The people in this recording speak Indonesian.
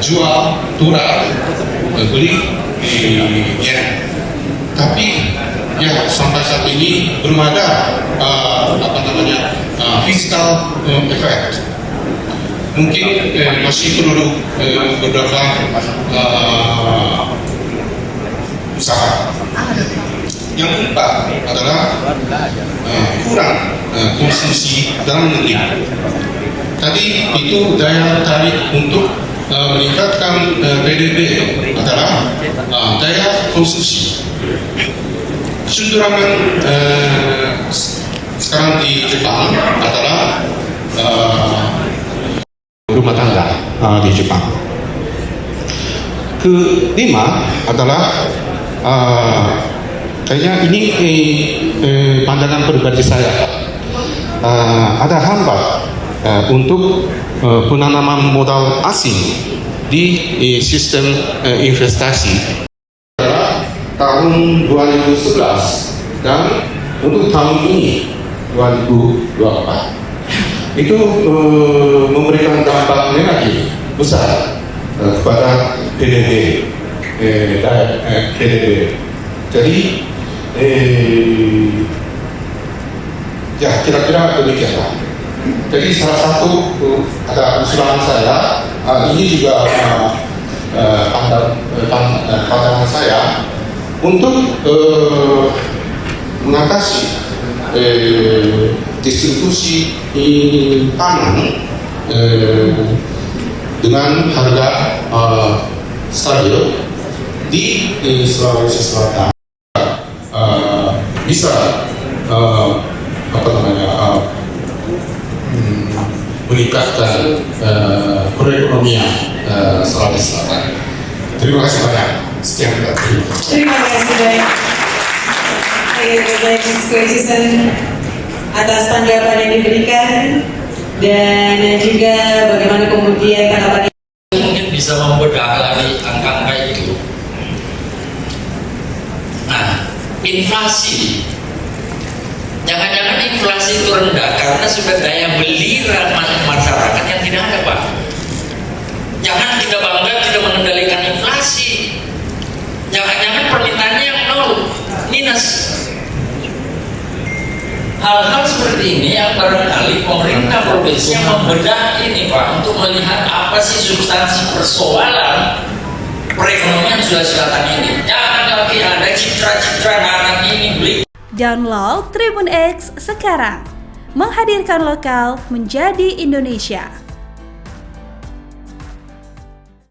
jual, tukar, beli yen. Tapi ya sampai saat ini belum ada fiscal effect. Mungkin masih perlu beberapa usaha. Yang keempat adalah kurang konsumsi dalam negeri. Tadi itu daya tarik untuk meningkatkan PDB adalah daya konsumsi. Kecenderungan sekarang di Jepang adalah rumah tangga di Jepang. Kelima adalah kayaknya ini pandangan pribadi saya, ada hambat untuk penanaman modal asing di sistem investasi tahun 2011 dan untuk tahun ini 2024 itu memberikan dampak negatif besar kepada PDB. Jadi ya kira-kira demikianlah. Jadi salah satu ada usulan saya, ini juga pandangan saya untuk mengatasi distribusi pangan dengan harga stabil di Sulawesi Selatan bisa meningkatkan perekonomian Sulawesi Selatan. Terima kasih banyak. Sekian. Terima kasih banyak. Mas Koji-san atas tanggapan yang diberikan dan juga bagaimana kemudian tanggapan mungkin bisa membedah lagi angka-angka itu. Nah, inflasi, jangan-jangan inflasi itu rendah karena sudah daya beli masyarakat yang tidak ada, Pak. Jangan kita bangga tidak mengendalikan inflasi. Jangan-jangan permintaannya yang nol, minus. Hal-hal seperti ini yang barangkali pemerintah provinsi yang membedah ini, Pak, untuk melihat apa sih substansi persoalan perekonomian Sulawesi Selatan ini. Jangan lagi ada citra-citra anak ini beli. Download Tribun X sekarang, menghadirkan lokal menjadi Indonesia.